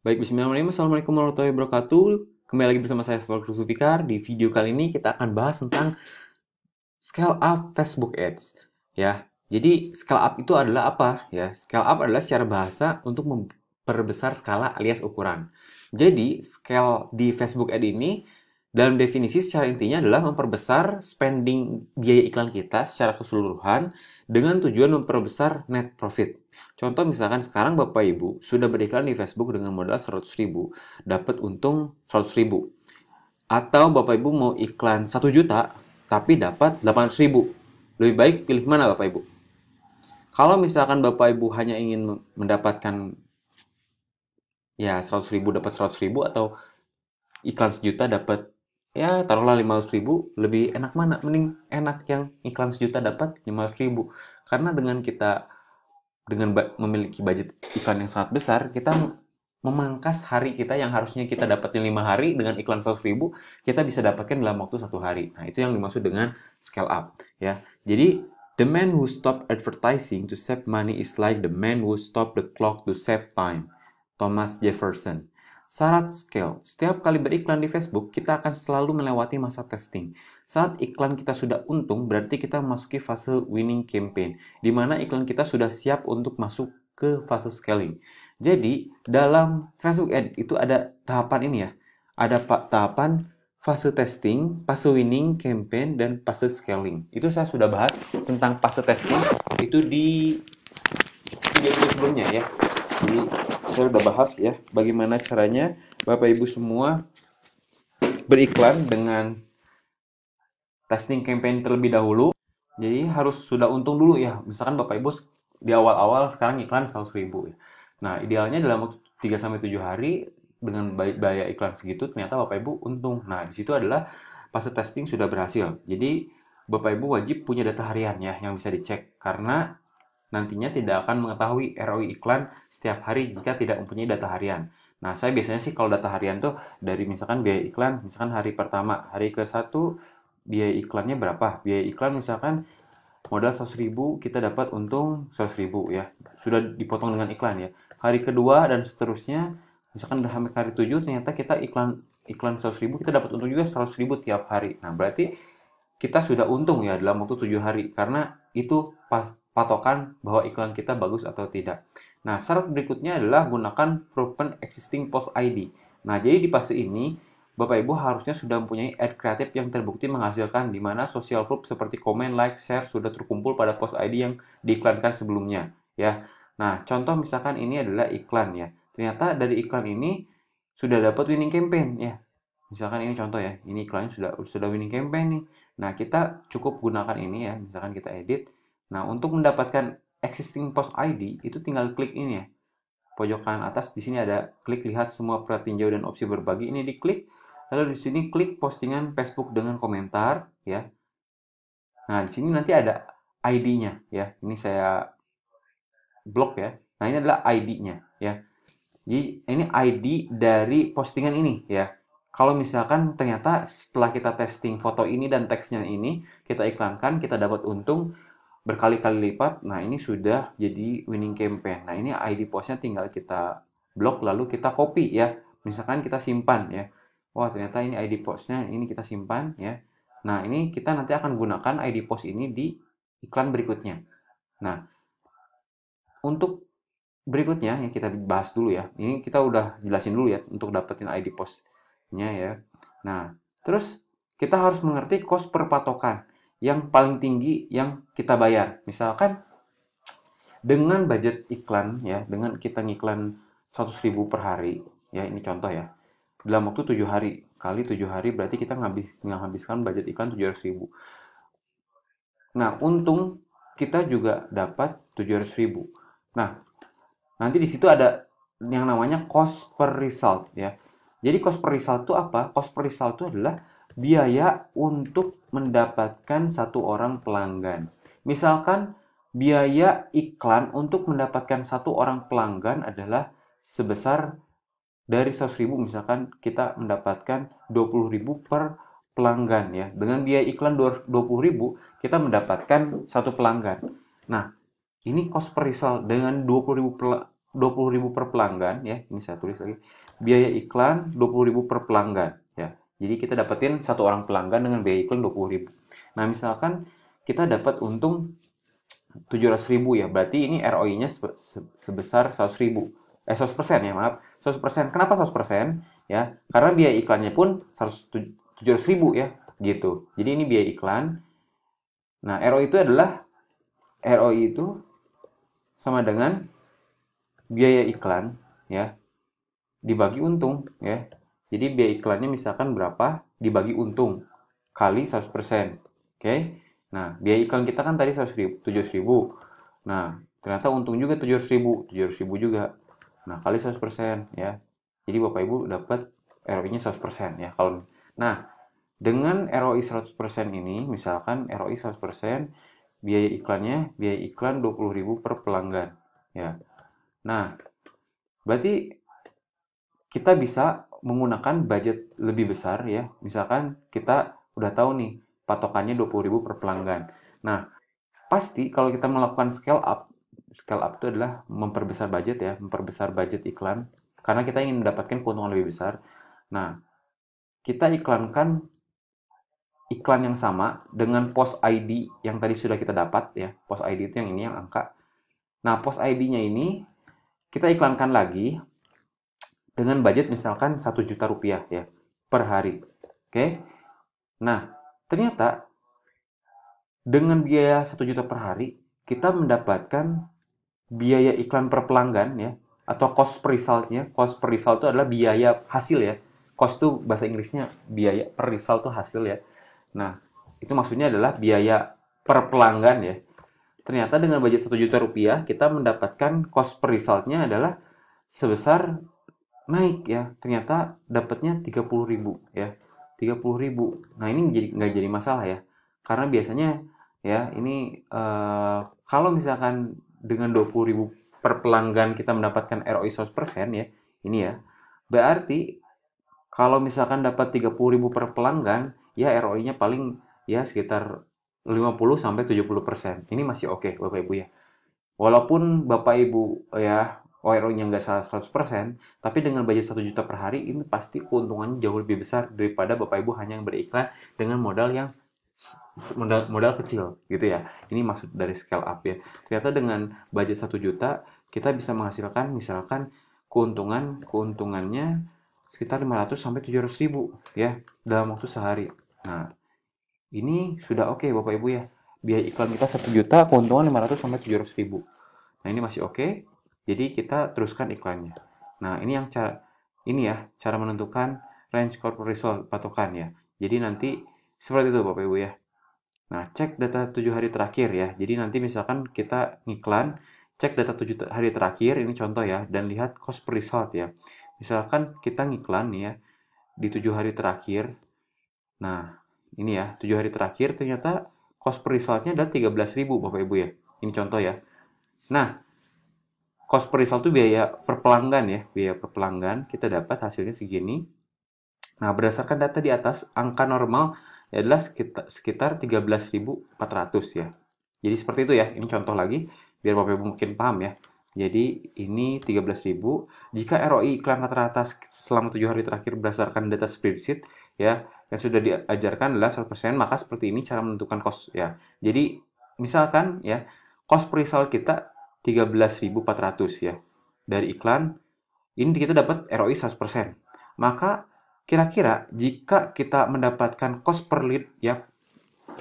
Baik, bismillahirrahmanirrahim. Assalamualaikum warahmatullahi wabarakatuh. Kembali lagi bersama saya, Faisal Zulfikar. Di video kali ini kita akan bahas tentang scale up Facebook Ads. Ya, jadi scale up itu adalah apa? Ya, scale up adalah secara bahasa untuk memperbesar skala alias ukuran. Jadi, scale di Facebook Ad ini dalam definisi secara intinya adalah memperbesar spending biaya iklan kita secara keseluruhan dengan tujuan memperbesar net profit. Contoh misalkan sekarang Bapak Ibu sudah beriklan di Facebook dengan modal 100.000, dapat untung 100.000. Atau Bapak Ibu mau iklan 1 juta, tapi dapat 800.000. Lebih baik pilih mana Bapak Ibu? Kalau misalkan Bapak Ibu hanya ingin mendapatkan ya 100.000 dapat 100.000, atau iklan 1 juta dapat ya taruhlah 500.000, lebih enak mana? Mending enak yang iklan 1 juta dapat 500.000. Karena dengan memiliki budget iklan yang sangat besar, kita memangkas hari kita yang harusnya kita dapatin 5 hari dengan iklan 100.000, kita bisa dapatkan dalam waktu 1 hari. Nah, itu yang dimaksud dengan scale up, ya. Jadi, the man who stop advertising to save money is like the man who stop the clock to save time. Thomas Jefferson. Syarat scale. Setiap kali beriklan di Facebook, kita akan selalu melewati masa testing. Saat iklan kita sudah untung, berarti kita memasuki fase winning campaign, di mana iklan kita sudah siap untuk masuk ke fase scaling. Jadi, dalam Facebook Ad itu ada tahapan ini ya. Ada tahapan fase testing, fase winning campaign, dan fase scaling. Itu saya sudah bahas tentang fase testing itu di video sebelumnya ya. Jadi, saya sudah bahas ya bagaimana caranya Bapak Ibu semua beriklan dengan testing campaign terlebih dahulu. Jadi harus sudah untung dulu ya. Misalkan Bapak Ibu di awal-awal sekarang iklan 100.000 ya. Nah, idealnya dalam waktu 3-7 hari dengan biaya iklan segitu ternyata Bapak Ibu untung. Nah, di situ adalah fase testing sudah berhasil. Jadi Bapak Ibu wajib punya data harian ya yang bisa dicek, karena nantinya tidak akan mengetahui ROI iklan setiap hari jika tidak mempunyai data harian. Nah, saya biasanya sih kalau data harian tuh dari misalkan biaya iklan, misalkan hari pertama, hari ke-1 biaya iklannya berapa? Biaya iklan misalkan modal 100.000, kita dapat untung 100.000 ya. Sudah dipotong dengan iklan ya. Hari kedua dan seterusnya, misalkan udah sampai hari 7 ternyata kita iklan 100.000, kita dapat untung juga 100.000 tiap hari. Nah, berarti kita sudah untung ya dalam waktu 7 hari, karena itu patokan bahwa iklan kita bagus atau tidak. Nah, syarat berikutnya adalah gunakan proven existing post ID. Nah, jadi di fase ini Bapak Ibu harusnya sudah mempunyai ad kreatif yang terbukti menghasilkan, di mana social proof seperti komen, like, share sudah terkumpul pada post ID yang diiklankan sebelumnya ya. Nah, contoh misalkan ini adalah iklan ya. Ternyata dari iklan ini sudah dapat winning campaign ya. Misalkan ini contoh ya, ini iklannya sudah winning campaign nih. Nah, kita cukup gunakan ini ya, misalkan kita edit. Nah, untuk mendapatkan existing post ID itu tinggal klik ini ya. Pojokan atas di sini ada klik lihat semua pertinjau dan opsi berbagi, ini diklik. Lalu di sini klik postingan Facebook dengan komentar ya. Nah, di sini nanti ada ID-nya ya. Ini saya blok ya. Nah, ini adalah ID-nya ya. Jadi ini ID dari postingan ini ya. Kalau misalkan ternyata setelah kita testing foto ini dan teksnya ini, kita iklankan, kita dapat untung berkali-kali lipat. Nah, ini sudah jadi winning campaign. Nah, ini ID postnya tinggal kita blok lalu kita copy ya. Misalkan kita simpan ya. Wah, ternyata ini ID postnya, ini kita simpan ya. Nah, ini kita nanti akan gunakan ID post ini di iklan berikutnya. Nah, untuk berikutnya yang kita bahas dulu ya. Ini kita udah jelasin dulu ya untuk dapetin ID postnya ya. Nah, terus kita harus mengerti cost per patokan yang paling tinggi yang kita bayar. Misalkan dengan budget iklan ya, dengan kita ngiklan 100.000 per hari ya, ini contoh ya. Dalam waktu 7 hari, kali 7 hari berarti kita menghabiskan budget iklan 700.000. Nah, untung kita juga dapat 700.000. Nah, nanti di situ ada yang namanya cost per result ya. Jadi cost per result itu apa? Cost per result itu adalah biaya untuk mendapatkan satu orang pelanggan. Misalkan biaya iklan untuk mendapatkan satu orang pelanggan adalah sebesar dari 100.000, misalkan kita mendapatkan 20.000 per pelanggan ya. Dengan biaya iklan 20.000 kita mendapatkan satu pelanggan. Nah, ini cost per result dengan 20.000 20.000 per pelanggan ya. Ini saya tulis lagi. Biaya iklan 20.000 per pelanggan ya. Jadi kita dapetin satu orang pelanggan dengan biaya iklan 20.000. Nah, misalkan kita dapat untung 700.000 ya. Berarti ini ROI-nya sebesar 100.000. 100% ya, maaf. 100%. Kenapa 100%? Ya, karena biaya iklannya pun 700.000 ya, gitu. Jadi ini biaya iklan. Nah, ROI itu sama dengan biaya iklan ya dibagi untung ya. Jadi biaya iklannya misalkan berapa dibagi untung kali 100%. Oke. Nah, biaya iklan kita kan tadi 700.000. Nah, ternyata untung juga 700.000, 700.000 juga. Nah, kali 100% ya. Jadi Bapak Ibu dapat ROI-nya 100% ya. Nah, dengan ROI 100% ini, misalkan ROI 100%, biaya iklan 20.000 per pelanggan ya. Nah, berarti kita bisa menggunakan budget lebih besar ya. Misalkan kita udah tahu nih patokannya 20.000 per pelanggan. Nah, pasti kalau kita melakukan scale up itu adalah memperbesar budget ya, memperbesar budget iklan karena kita ingin mendapatkan keuntungan lebih besar. Nah, kita iklankan iklan yang sama dengan post ID yang tadi sudah kita dapat ya. Post ID itu yang ini yang angka. Nah, post ID-nya ini kita iklankan lagi dengan budget misalkan 1 juta rupiah ya per hari. Oke. Nah, ternyata dengan biaya 1 juta per hari kita mendapatkan biaya iklan per pelanggan ya atau cost per resultnya. Cost per result itu adalah biaya hasil ya. Cost itu bahasa Inggrisnya biaya, per result itu hasil ya. Nah, itu maksudnya adalah biaya per pelanggan ya. Ternyata dengan budget 1 juta rupiah kita mendapatkan cost per resultnya adalah sebesar naik ya. Ternyata dapatnya 30.000 ya. 30.000. Nah, ini nggak jadi masalah ya. Karena biasanya ya ini kalau misalkan dengan 20.000 per pelanggan kita mendapatkan ROI 100% ya. Ini ya. Berarti kalau misalkan dapat 30.000 per pelanggan, ya ROI-nya paling ya sekitar 50 sampai 70%. Ini masih oke, Bapak Ibu ya. Walaupun Bapak Ibu ya ROI-nya nggak 100%, tapi dengan budget 1 juta per hari ini pasti keuntungannya jauh lebih besar daripada Bapak Ibu hanya yang beriklan dengan modal kecil gitu ya. Ini maksud dari scale up ya. Ternyata dengan budget 1 juta kita bisa menghasilkan misalkan keuntungannya sekitar 500 sampai 700.000 ya dalam waktu sehari. Nah, ini sudah oke Bapak Ibu ya. Biaya iklan kita 1 juta, keuntungan 500 sampai 700.000. Nah, ini masih oke. Jadi kita teruskan iklannya. Nah, ini cara menentukan range corporate result patokan ya. Jadi nanti seperti itu Bapak Ibu ya. Nah, cek data 7 hari terakhir ya. Jadi nanti misalkan kita ngiklan, cek data 7 hari terakhir, ini contoh ya, dan lihat cost per result ya. Misalkan kita ngiklan nih ya, di 7 hari terakhir. Nah, ini ya, 7 hari terakhir ternyata cost per resultnya adalah 13.000 Bapak Ibu ya. Ini contoh ya. Nah, cost per result itu biaya per pelanggan ya. Biaya per pelanggan, kita dapat hasilnya segini. Nah, berdasarkan data di atas, angka normal adalah sekitar 13.400 ya. Jadi seperti itu ya. Ini contoh lagi, biar Bapak Ibu mungkin paham ya. Jadi ini 13.000. Jika ROI iklan rata-rata selama 7 hari terakhir berdasarkan data spreadsheet ya yang sudah diajarkan adalah 100%, maka seperti ini cara menentukan cost ya. Jadi misalkan ya cost per result kita 13.400 ya. Dari iklan ini kita dapat ROI 100%. Maka kira-kira jika kita mendapatkan cost per lead ya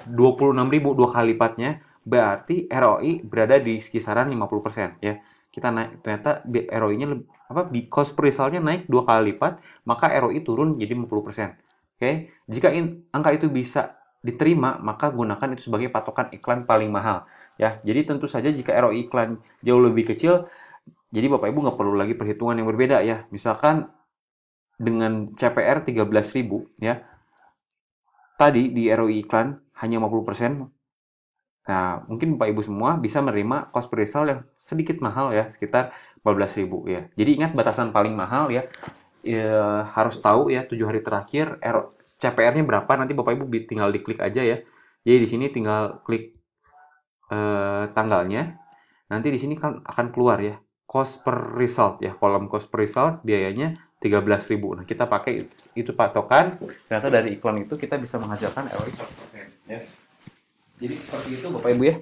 26.000 dua kali lipatnya, berarti ROI berada di kisaran 50% ya. Kita naik ternyata ROI-nya cost per result-nya naik 2 kali lipat, maka ROI turun jadi 50%. Oke. Jika angka itu bisa diterima, maka gunakan itu sebagai patokan iklan paling mahal ya. Jadi tentu saja jika ROI iklan jauh lebih kecil, jadi Bapak Ibu nggak perlu lagi perhitungan yang berbeda ya. Misalkan dengan CPR 13.000 ya. Tadi di ROI iklan hanya 50%. Nah, mungkin Bapak Ibu semua bisa menerima cost per result yang sedikit mahal ya, sekitar 14.000 ya. Jadi ingat batasan paling mahal ya, harus tahu ya 7 hari terakhir CPR-nya berapa, nanti Bapak Ibu tinggal diklik aja ya. Jadi di sini tinggal klik tanggalnya, nanti di sini kan akan keluar ya. cost per result ya, kolom cost per result biayanya 13.000. Nah, kita pakai itu patokan, ternyata dari iklan itu kita bisa menghasilkan ROI 100% ya. Jadi seperti itu Bapak Ibu ya,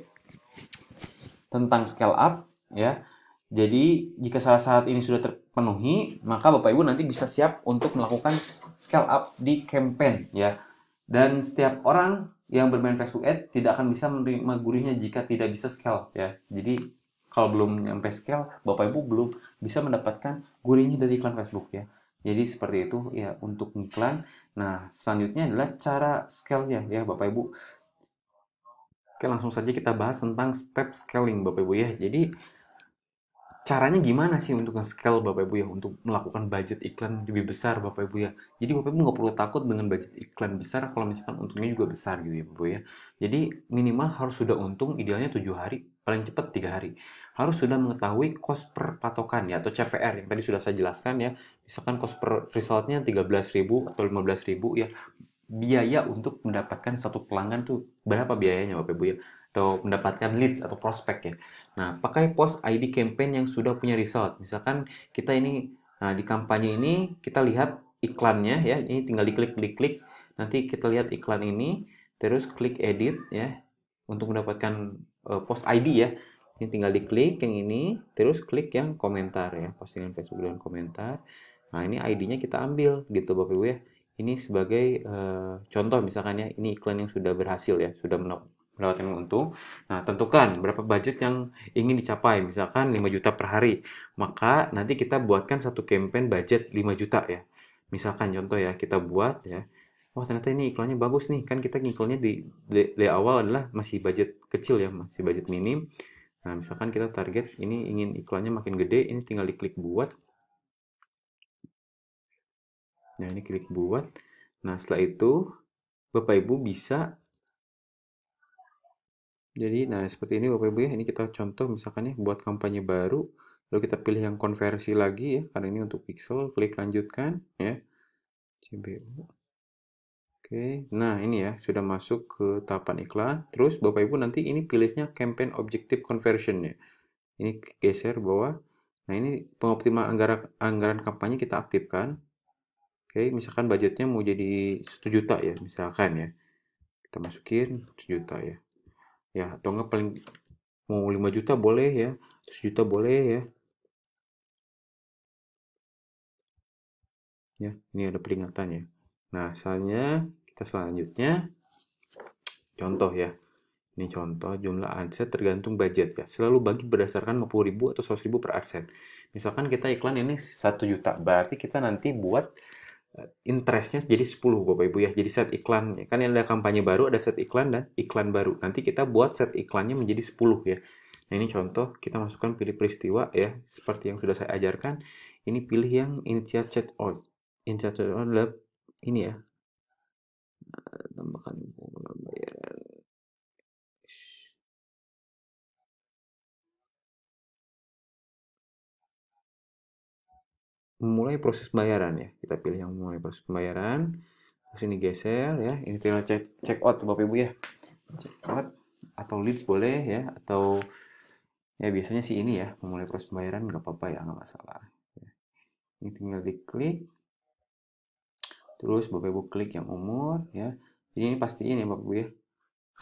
tentang scale up ya. Jadi jika syarat-syarat ini sudah terpenuhi, maka Bapak Ibu nanti bisa siap untuk melakukan scale up di campaign ya. Dan setiap orang yang bermain Facebook Ads tidak akan bisa menerima gurihnya jika tidak bisa scale ya. Jadi kalau belum nyampe scale, Bapak Ibu belum bisa mendapatkan gurihnya dari iklan Facebook ya. Jadi seperti itu ya untuk iklan. Nah, selanjutnya adalah cara scale-nya ya Bapak Ibu. Oke, langsung saja kita bahas tentang step scaling Bapak Ibu ya. Jadi caranya gimana sih untuk nge-scale Bapak Ibu ya, untuk melakukan budget iklan lebih besar Bapak Ibu ya. Jadi Bapak Ibu nggak perlu takut dengan budget iklan besar kalau misalkan untungnya juga besar gitu ya Bapak Ibu ya. Jadi minimal harus sudah untung, idealnya 7 hari, paling cepat 3 hari. Harus sudah mengetahui cost per patokan ya, atau CPR yang tadi sudah saya jelaskan ya. Misalkan cost per resultnya 13.000 atau 15.000 ya, biaya untuk mendapatkan satu pelanggan tuh berapa biayanya Bapak Ibu ya, atau mendapatkan leads atau prospek ya. Nah, pakai post ID campaign yang sudah punya result. Misalkan kita ini, nah di kampanye ini kita lihat iklannya ya, ini tinggal diklik, nanti kita lihat iklan ini, terus klik edit ya, untuk mendapatkan post ID ya. Ini tinggal diklik yang ini, terus klik yang komentar ya, postingan Facebook dengan komentar. Nah, ini ID-nya kita ambil gitu Bapak Ibu ya. Ini sebagai contoh misalkan ya, ini iklan yang sudah berhasil ya, sudah mendapatkan untung. Nah, tentukan berapa budget yang ingin dicapai, misalkan 5 juta per hari. Maka nanti kita buatkan satu campaign budget 5 juta ya. Misalkan contoh ya, kita buat ya. Oh, ternyata ini iklannya bagus nih. Kan kita iklannya di awal adalah masih budget kecil ya, masih budget minim. Nah, misalkan kita target ini ingin iklannya makin gede, ini tinggal diklik buat. Nah, ini klik buat. Nah, setelah itu Bapak Ibu bisa, jadi nah seperti ini Bapak Ibu ya, ini kita contoh misalkan ya buat kampanye baru, lalu kita pilih yang konversi lagi ya, karena ini untuk pixel, klik lanjutkan ya, CBU. Oke, nah ini ya sudah masuk ke tahapan iklan. Terus Bapak Ibu nanti ini pilihnya campaign objective conversion ya. Ini geser bawah. Nah, ini pengoptimalan anggaran kampanye kita aktifkan. Oke, misalkan budgetnya mau jadi 1 juta ya, misalkan ya. Kita masukin 1 juta ya. Ya, atau enggak paling mau 5 juta boleh ya, 100 juta boleh ya. Ya, ini ada peringatan ya. Nah, misalnya kita selanjutnya contoh ya. Ini contoh jumlah adset tergantung budget ya. Selalu bagi berdasarkan 50.000 atau 100.000 per adset. Misalkan kita iklan ini 1 juta, berarti kita nanti buat interestnya jadi 10 Bapak Ibu ya. Jadi set iklan, kan yang ada kampanye baru, ada set iklan dan iklan baru. Nanti kita buat set iklannya menjadi 10 ya. Nah, ini contoh, kita masukkan pilih peristiwa ya, seperti yang sudah saya ajarkan. Ini pilih yang initiate chat out. Initiate chat out adalah ini ya, tambahkan info bayaran. Memulai proses pembayaran ya. Kita pilih yang memulai proses pembayaran. Terus ini geser ya. Ini tinggal check out Bapak Ibu ya. Check out atau leads boleh ya, atau ya biasanya sih ini ya, memulai proses pembayaran nggak apa-apa ya, nggak masalah. Ini tinggal diklik. Terus Bapak Ibu klik yang umur ya. Jadi ini pastiin ya Bapak Ibu ya.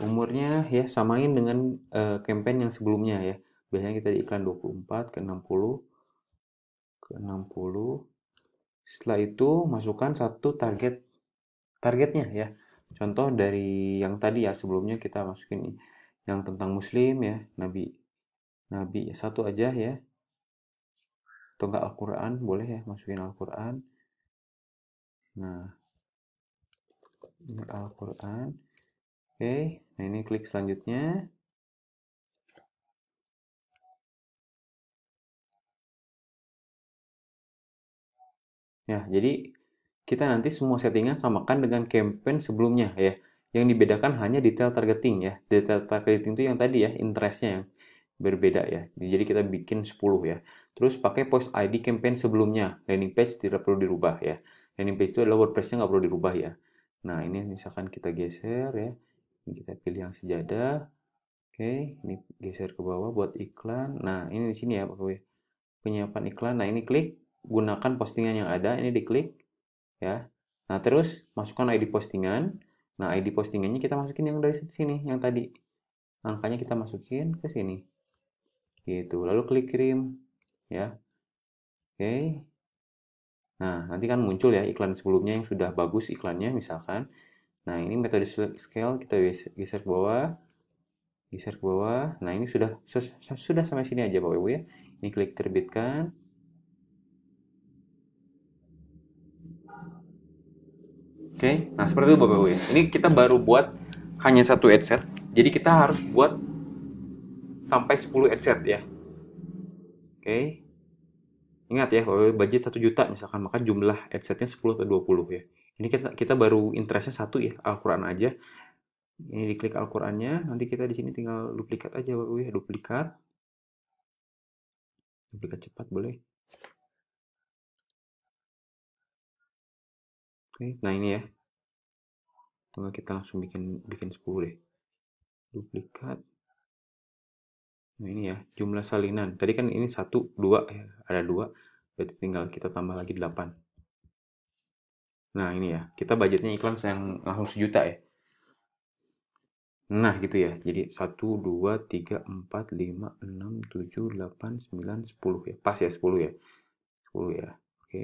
Umurnya ya samain dengan campaign yang sebelumnya ya. Biasanya kita di iklan 24 ke 60 ke 60. Setelah itu masukkan satu targetnya ya. Contoh dari yang tadi ya, sebelumnya kita masukin yang tentang muslim ya, nabi nabi satu aja ya. Atau enggak Al-Qur'an boleh ya, masukin Al-Qur'an. Nah, ini Al-Qur'an. Oke, nah ini klik selanjutnya. Ya, jadi kita nanti semua settingan samakan dengan campaign sebelumnya ya. Yang dibedakan hanya detail targeting ya. Detail targeting itu yang tadi ya, interestnya yang berbeda ya. Jadi kita bikin 10 ya. Terus pakai post ID campaign sebelumnya. Landing page tidak perlu dirubah ya. Landing page itu adalah WordPress-nya nggak perlu dirubah ya. Nah, ini misalkan kita geser ya. Ini kita pilih yang sejadah. Oke, ini geser ke bawah buat iklan. Nah, ini di sini ya Pak Boy. penyiapan iklan. Nah, ini klik gunakan postingan yang ada, ini diklik ya. Nah, terus masukkan ID postingan. Nah, ID postingannya kita masukin yang dari sini, yang tadi. Angkanya kita masukin ke sini. Gitu. Lalu klik kirim ya. Oke. Nah, nanti kan muncul ya iklan sebelumnya yang sudah bagus iklannya misalkan. Nah, ini metode scale kita geser ke bawah, geser ke bawah. Nah, ini sudah sampai sini aja Bapak Ibu ya. Ini klik terbitkan. Oke, nah seperti itu Bapak Ibu ya. Ini kita baru buat hanya satu headset. Jadi kita harus buat sampai 10 headset ya. Oke. Ingat ya, kalau budget 1 juta misalkan, maka jumlah headsetnya 10 atau 20 ya. Ini kita baru interestnya satu ya, Al-Quran aja. Ini diklik Al-Qurannya, nanti kita di sini tinggal duplikat aja Bapak Ibu ya, duplikat. Duplikat cepat boleh. Oke, nah ini ya. Tunggu kita langsung bikin 10 deh. Duplikat. Nah ini ya, jumlah salinan. Tadi kan ini 1, 2 ya, ada 2. Berarti tinggal kita tambah lagi 8. Nah ini ya, kita budgetnya iklan yang langsung 1 juta ya. Nah gitu ya, jadi 1, 2, 3, 4, 5, 6, 7, 8, 9, 10 ya. Pas ya 10 ya. 10 ya, oke.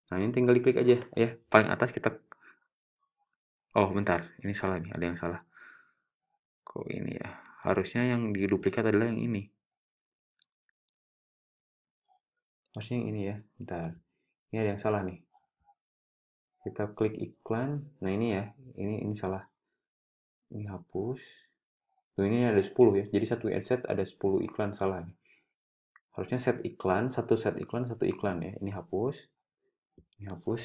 Nah ini tinggal diklik aja ya, paling atas kita. Oh bentar, ini salah nih, ada yang salah. Kok ini ya, harusnya yang diduplikat adalah yang ini. Harusnya yang ini ya, bentar. Ini ada yang salah nih. Kita klik iklan. Nah ini ya, ini salah. Ini hapus. Tuh, ini ada 10 ya. Jadi satu headset ada 10 iklan salah nih. Harusnya set iklan, satu set iklan, satu iklan ya. Ini hapus. Ini hapus.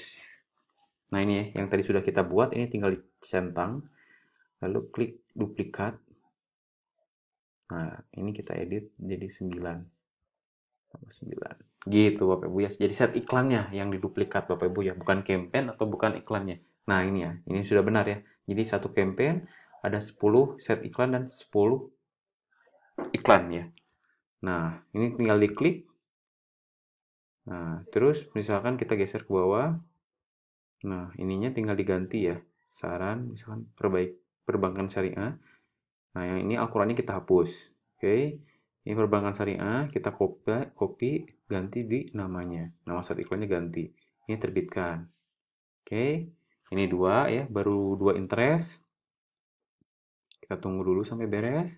Nah ini ya, yang tadi sudah kita buat, ini tinggal dicentang. Lalu klik duplikat. Nah, ini kita edit jadi 9. 9. Gitu Bapak Ibu ya. Jadi set iklannya yang diduplikat Bapak Ibu ya, bukan campaign atau bukan iklannya. Nah, ini ya. Ini sudah benar ya. Jadi satu campaign ada 10 set iklan dan 10 iklan ya. Nah, ini tinggal diklik. Nah, terus misalkan kita geser ke bawah. Nah, ininya tinggal diganti ya. Saran misalkan perbankan syariah. Nah, yang ini Al-Qur'annya kita hapus. Oke. Ini perbankan syariah, kita copy, ganti di namanya. Nama saat iklannya ganti. Ini terbitkan. Oke. Ini 2 ya, baru 2 interest. Kita tunggu dulu sampai beres.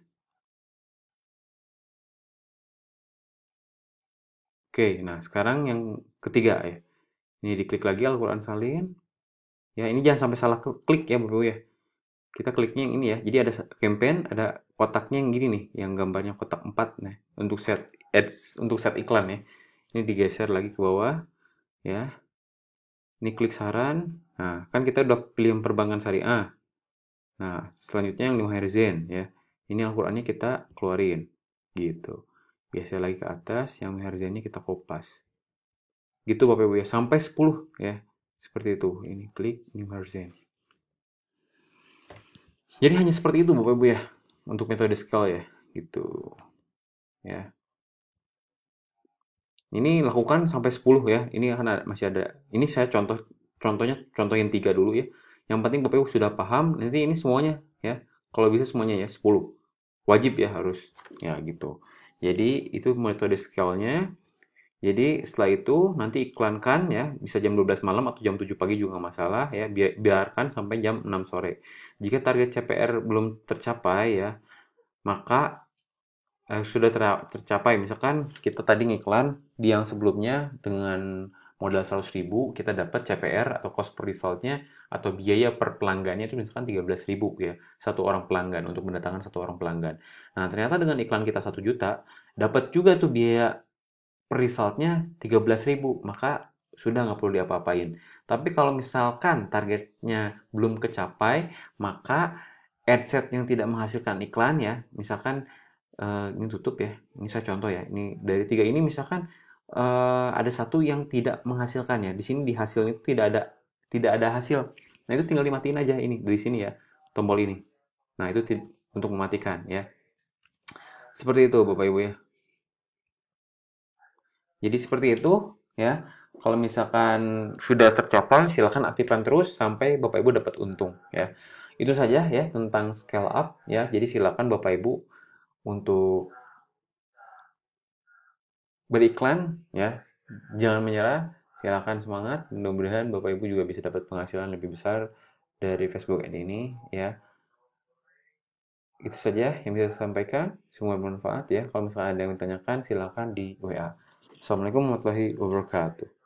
Oke, nah sekarang yang ketiga ya. Ini diklik lagi Al-Quran Salin. Ya, ini jangan sampai salah klik ya, Bapak ya. Kita kliknya yang ini ya. Jadi ada campaign, ada kotaknya yang gini nih, yang gambarnya kotak 4 nah, untuk set ads, untuk set iklan ya. Ini digeser lagi ke bawah ya. Ini klik saran. Nah, kan kita udah pilih yang perbankan syariah. Nah, selanjutnya yang 5 herzen ya. Ini Al-Qur'annya kita keluarin gitu. Biasa lagi ke atas, yang herzennya kita kopas. Gitu Bapak Ibu ya, sampai 10 ya. Seperti itu. Ini klik new herzen. Jadi hanya seperti itu Bapak Ibu ya untuk metode scale ya, gitu. Ya. Ini lakukan sampai 10 ya. Ini akan masih ada. Ini saya contohin 3 dulu ya. Yang penting Bapak Ibu sudah paham, nanti ini semuanya ya. Kalau bisa semuanya ya 10. Wajib ya harus. Ya gitu. Jadi itu metode scale-nya. Jadi setelah itu nanti iklankan ya, bisa jam 12 malam atau jam 7 pagi juga nggak masalah ya. Biarkan sampai jam 6 sore. Jika target CPR belum tercapai ya, maka sudah tercapai. Misalkan kita tadi ngiklan di yang sebelumnya dengan modal 100.000, kita dapat CPR atau cost per resultnya atau biaya per pelanggannya itu misalkan 13.000 ya, satu orang pelanggan untuk mendatangkan satu orang pelanggan. Nah, ternyata dengan iklan kita 1 juta, dapat juga tuh biaya per resultnya 13.000, maka sudah nggak perlu diapa-apain. Tapi kalau misalkan targetnya belum kecapai, maka adset yang tidak menghasilkan iklan ya, misalkan ini tutup ya. Ini saya contoh ya. Ini dari 3 ini misalkan ada satu yang tidak menghasilkan ya. Di sini di hasil itu tidak ada hasil. Nah, itu tinggal dimatiin aja ini dari sini ya. Tombol ini. Nah, itu untuk mematikan ya. Seperti itu Bapak Ibu ya. Jadi seperti itu ya. Kalau misalkan sudah tercapai, silakan aktifkan terus sampai Bapak Ibu dapat untung ya. Itu saja ya tentang scale up ya. Jadi silakan Bapak Ibu untuk beriklan ya. Jangan menyerah, silakan semangat. Mudah-mudahan Bapak Ibu juga bisa dapat penghasilan lebih besar dari Facebook Ad ini ya. Itu saja yang bisa saya sampaikan. Semoga bermanfaat ya. Kalau misalnya ada yang ditanyakan, silakan di WA. Assalamualaikum warahmatullahi wabarakatuh.